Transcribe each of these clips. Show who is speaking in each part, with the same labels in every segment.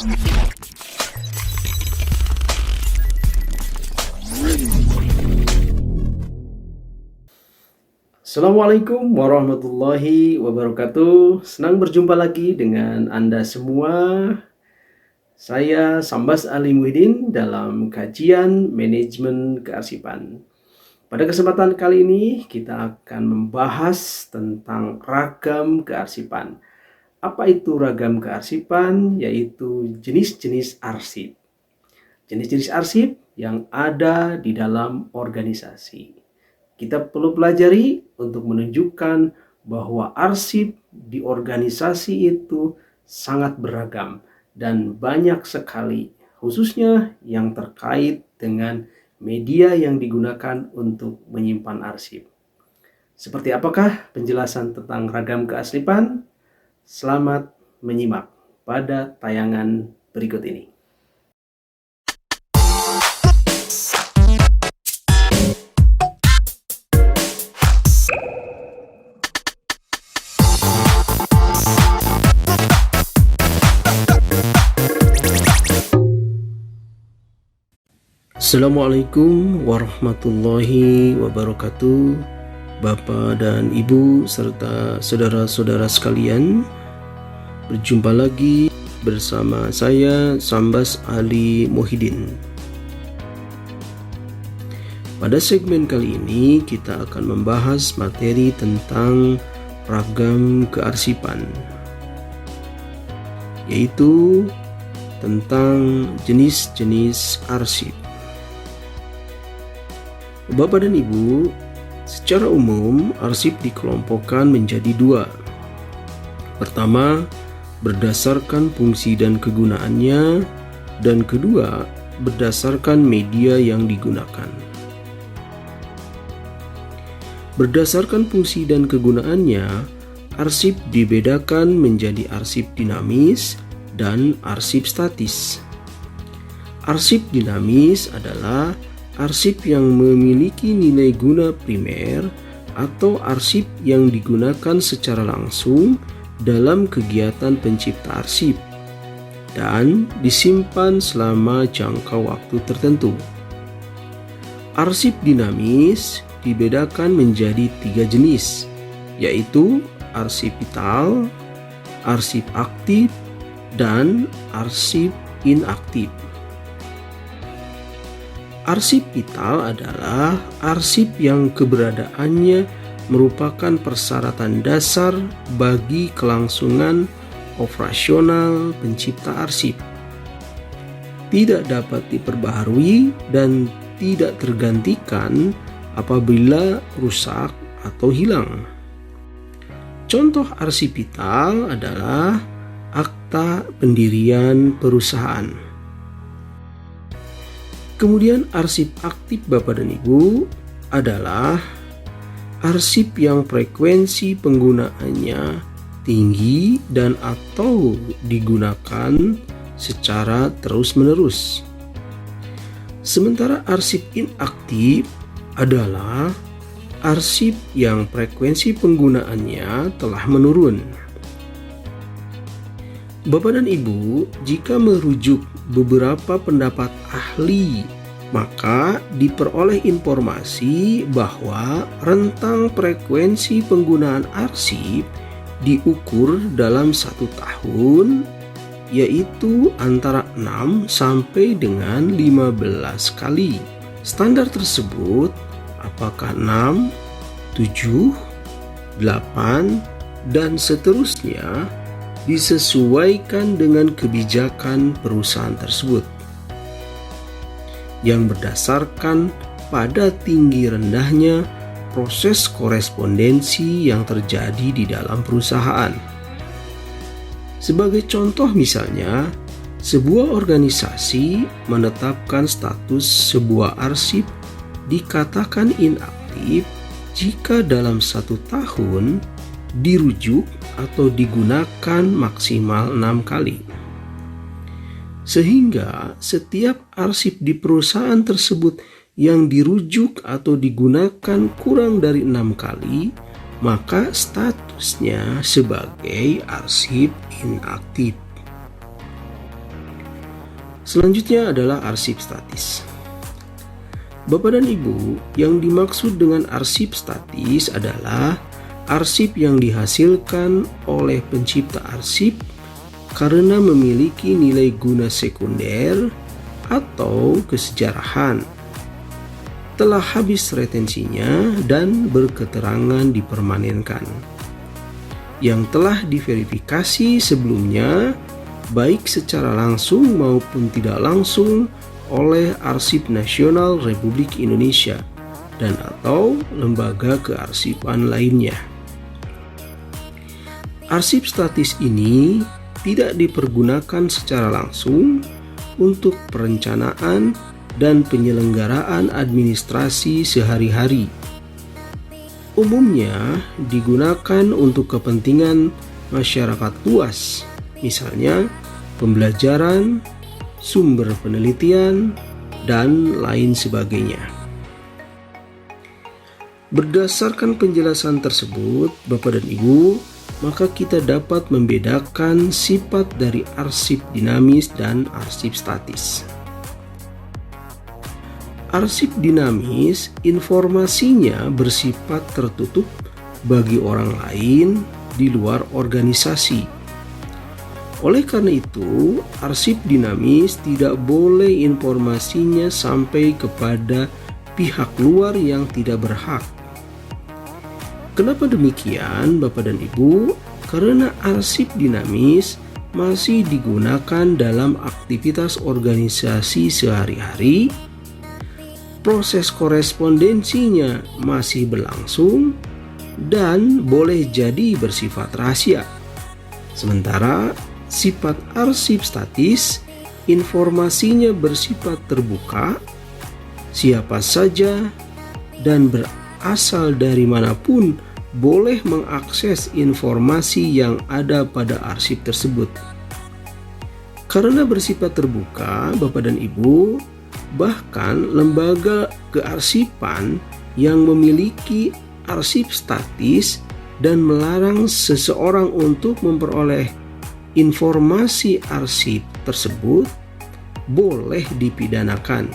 Speaker 1: Assalamualaikum warahmatullahi wabarakatuh. Senang berjumpa lagi dengan Anda semua. Saya Sambas Ali Muhyiddin dalam kajian manajemen kearsipan. Pada kesempatan kali ini kita akan membahas tentang ragam kearsipan. Apa itu ragam kearsipan? Yaitu jenis-jenis arsip. Jenis-jenis arsip yang ada di dalam organisasi. Kita perlu pelajari untuk menunjukkan bahwa arsip di organisasi itu sangat beragam dan banyak sekali, khususnya yang terkait dengan media yang digunakan untuk menyimpan arsip. Seperti apakah penjelasan tentang ragam kearsipan? Selamat menyimak pada tayangan berikut ini. Assalamualaikum warahmatullahi wabarakatuh. Bapak dan Ibu serta saudara-saudara sekalian, berjumpa lagi bersama saya Sambas Ali Muhyiddin. Pada segmen kali ini kita akan membahas materi tentang ragam kearsipan, yaitu tentang jenis-jenis arsip. Bapak dan Ibu, secara umum arsip dikelompokkan menjadi dua. Pertama, berdasarkan fungsi dan kegunaannya, dan kedua, berdasarkan media yang digunakan. Berdasarkan fungsi dan kegunaannya, arsip dibedakan menjadi arsip dinamis dan arsip statis. Arsip dinamis adalah arsip yang memiliki nilai guna primer atau arsip yang digunakan secara langsung dalam kegiatan pencipta arsip dan disimpan selama jangka waktu tertentu. Arsip dinamis dibedakan menjadi tiga jenis, yaitu arsip vital, arsip aktif, dan arsip inaktif. Arsip vital adalah arsip yang keberadaannya merupakan persyaratan dasar bagi kelangsungan operasional pencipta arsip. Tidak dapat diperbaharui dan tidak tergantikan apabila rusak atau hilang. Contoh arsip vital adalah akta pendirian perusahaan. Kemudian arsip aktif Bapak dan Ibu adalah arsip yang frekuensi penggunaannya tinggi dan atau digunakan secara terus-menerus. Sementara arsip inaktif adalah arsip yang frekuensi penggunaannya telah menurun. Bapak dan Ibu, jika merujuk beberapa pendapat ahli, maka diperoleh informasi bahwa rentang frekuensi penggunaan arsip diukur dalam 1 tahun, yaitu antara 6 sampai dengan 15 kali. Standar tersebut apakah 6, 7, 8, dan seterusnya disesuaikan dengan kebijakan perusahaan tersebut yang berdasarkan pada tinggi rendahnya proses korespondensi yang terjadi di dalam perusahaan. Sebagai contoh misalnya, sebuah organisasi menetapkan status sebuah arsip dikatakan inaktif jika dalam 1 tahun dirujuk atau digunakan maksimal 6 kali. Sehingga setiap arsip di perusahaan tersebut yang dirujuk atau digunakan kurang dari 6 kali, maka statusnya sebagai arsip inaktif. Selanjutnya adalah arsip statis. Bapak dan Ibu, yang dimaksud dengan arsip statis adalah arsip yang dihasilkan oleh pencipta arsip karena memiliki nilai guna sekunder atau kesejarahan, telah habis retensinya dan berketerangan dipermanenkan, yang telah diverifikasi sebelumnya baik secara langsung maupun tidak langsung oleh Arsip Nasional Republik Indonesia dan atau lembaga kearsipan lainnya. Arsip statis ini tidak dipergunakan secara langsung untuk perencanaan dan penyelenggaraan administrasi sehari-hari. Umumnya digunakan untuk kepentingan masyarakat luas, misalnya pembelajaran, sumber penelitian, dan lain sebagainya. Berdasarkan penjelasan tersebut, Bapak dan Ibu, maka kita dapat membedakan sifat dari arsip dinamis dan arsip statis. Arsip dinamis, informasinya bersifat tertutup bagi orang lain di luar organisasi. Oleh karena itu, arsip dinamis tidak boleh informasinya sampai kepada pihak luar yang tidak berhak. Kenapa demikian, Bapak dan Ibu? Karena arsip dinamis masih digunakan dalam aktivitas organisasi sehari-hari, proses korespondensinya masih berlangsung, dan boleh jadi bersifat rahasia. Sementara sifat arsip statis, informasinya bersifat terbuka, siapa saja dan berasal dari manapun boleh mengakses informasi yang ada pada arsip tersebut. Karena bersifat terbuka, Bapak dan Ibu, bahkan lembaga kearsipan yang memiliki arsip statis dan melarang seseorang untuk memperoleh informasi arsip tersebut boleh dipidanakan.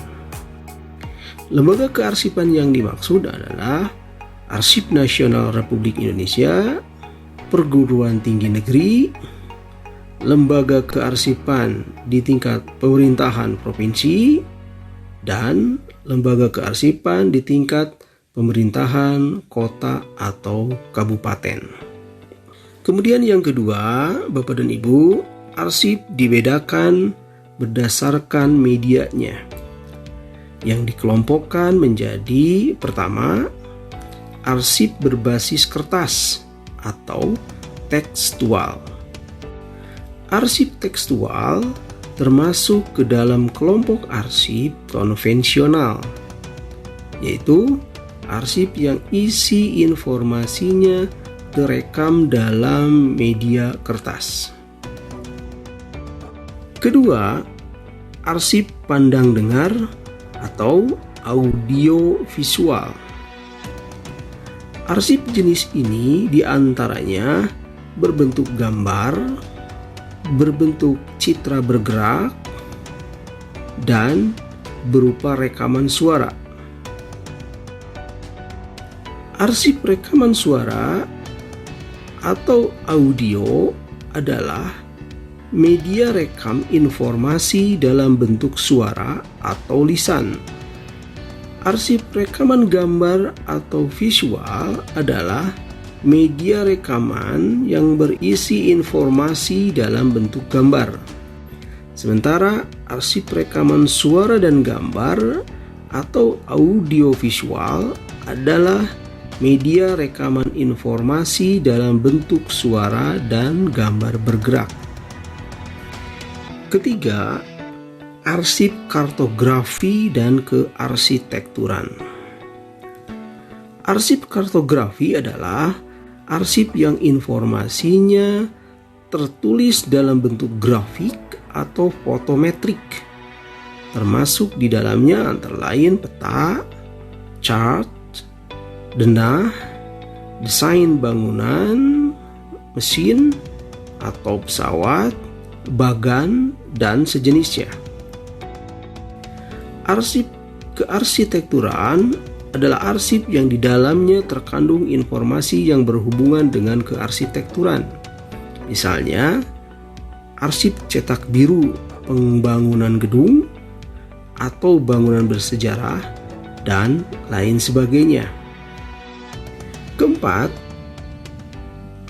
Speaker 1: Lembaga kearsipan yang dimaksud adalah Arsip Nasional Republik Indonesia, perguruan tinggi negeri, lembaga kearsipan di tingkat pemerintahan provinsi, dan lembaga kearsipan di tingkat pemerintahan kota atau kabupaten. Kemudian yang kedua, Bapak dan Ibu, arsip dibedakan berdasarkan medianya, yang dikelompokkan menjadi pertama, arsip berbasis kertas atau tekstual. Arsip tekstual termasuk ke dalam kelompok arsip konvensional, yaitu arsip yang isi informasinya terekam dalam media kertas. Kedua, arsip pandang dengar atau audio visual. Arsip jenis ini diantaranya berbentuk gambar, berbentuk citra bergerak, dan berupa rekaman suara. Arsip rekaman suara atau audio adalah media rekam informasi dalam bentuk suara atau lisan. Arsip rekaman gambar atau visual adalah media rekaman yang berisi informasi dalam bentuk gambar. Sementara arsip rekaman suara dan gambar atau audio visual adalah media rekaman informasi dalam bentuk suara dan gambar bergerak. Ketiga, arsip kartografi dan kearsitekturan. Arsip kartografi adalah arsip yang informasinya tertulis dalam bentuk grafik atau fotometrik, termasuk di dalamnya antara lain peta, chart, denah, desain bangunan, mesin atau pesawat, bagan, dan sejenisnya. Arsip kearsitekturan adalah arsip yang di dalamnya terkandung informasi yang berhubungan dengan kearsitekturan. Misalnya, arsip cetak biru pembangunan gedung atau bangunan bersejarah dan lain sebagainya. Keempat,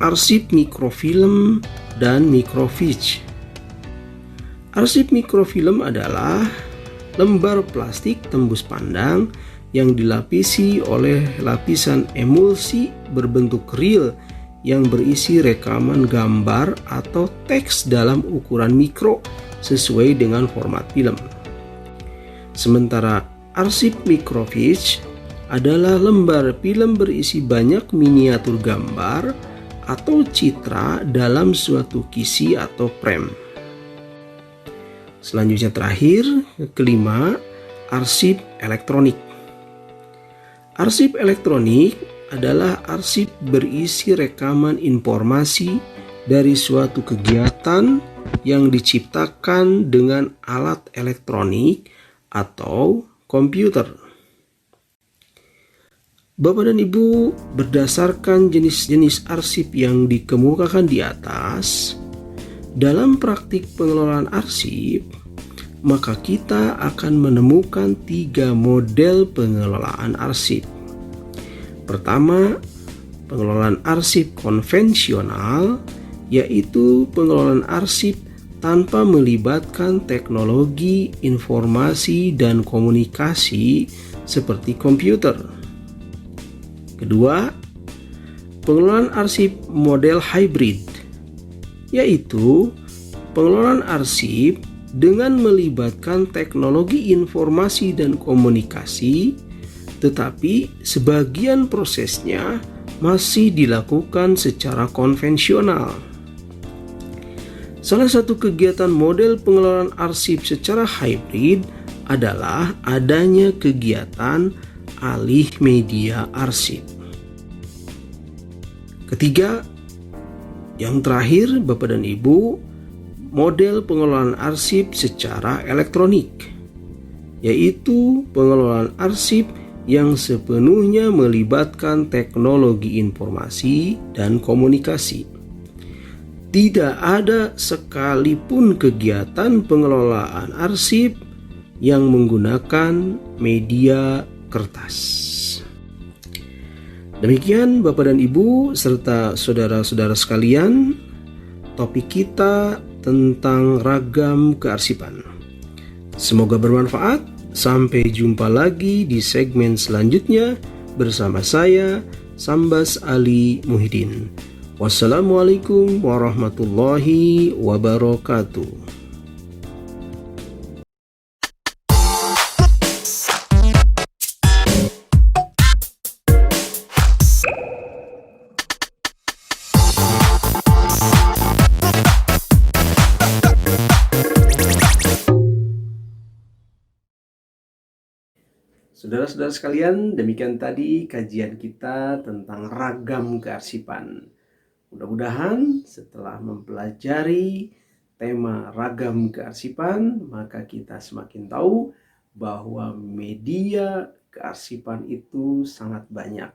Speaker 1: arsip mikrofilm dan mikrofilm. Arsip mikrofilm adalah lembar plastik tembus pandang yang dilapisi oleh lapisan emulsi berbentuk reel yang berisi rekaman gambar atau teks dalam ukuran mikro sesuai dengan format film. Sementara arsip mikrofilm adalah lembar film berisi banyak miniatur gambar atau citra dalam suatu kisi atau frame. Selanjutnya terakhir, kelima, arsip elektronik. Arsip elektronik adalah arsip berisi rekaman informasi dari suatu kegiatan yang diciptakan dengan alat elektronik atau komputer. Bapak dan Ibu, berdasarkan jenis-jenis arsip yang dikemukakan di atas, dalam praktik pengelolaan arsip, maka kita akan menemukan 3 model pengelolaan arsip. Pertama, pengelolaan arsip konvensional, yaitu pengelolaan arsip tanpa melibatkan teknologi informasi dan komunikasi seperti komputer. Kedua, pengelolaan arsip model hybrid, yaitu pengelolaan arsip dengan melibatkan teknologi informasi dan komunikasi, tetapi sebagian prosesnya masih dilakukan secara konvensional. Salah satu kegiatan model pengelolaan arsip secara hybrid adalah adanya kegiatan alih media arsip. Ketiga, yang terakhir, Bapak dan Ibu, model pengelolaan arsip secara elektronik, yaitu pengelolaan arsip yang sepenuhnya melibatkan teknologi informasi dan komunikasi. Tidak ada sekalipun kegiatan pengelolaan arsip yang menggunakan media kertas. Demikian Bapak dan Ibu serta saudara-saudara sekalian, topik kita tentang ragam kearsipan. Semoga bermanfaat. Sampai jumpa lagi di segmen selanjutnya bersama saya, Sambas Ali Muhyiddin. Wassalamualaikum warahmatullahi wabarakatuh. Saudara-saudara sekalian, demikian tadi kajian kita tentang ragam kearsipan. Mudah-mudahan setelah mempelajari tema ragam kearsipan, maka kita semakin tahu bahwa media kearsipan itu sangat banyak.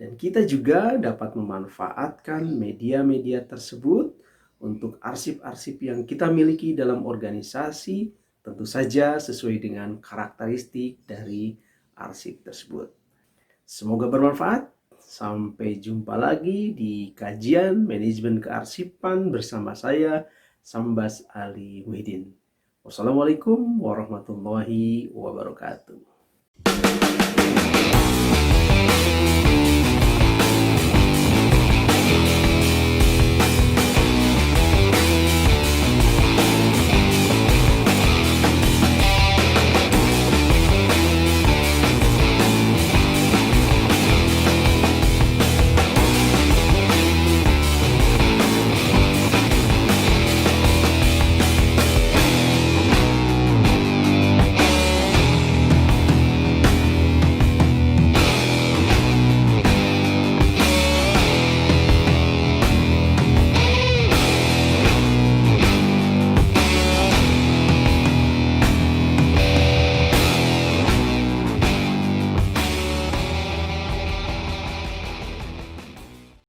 Speaker 1: Dan kita juga dapat memanfaatkan media-media tersebut untuk arsip-arsip yang kita miliki dalam organisasi, tentu saja sesuai dengan karakteristik dari arsip tersebut. Semoga bermanfaat. Sampai jumpa lagi di kajian manajemen kearsipan bersama saya, Sambas Ali Muhyiddin. Wassalamualaikum warahmatullahi wabarakatuh.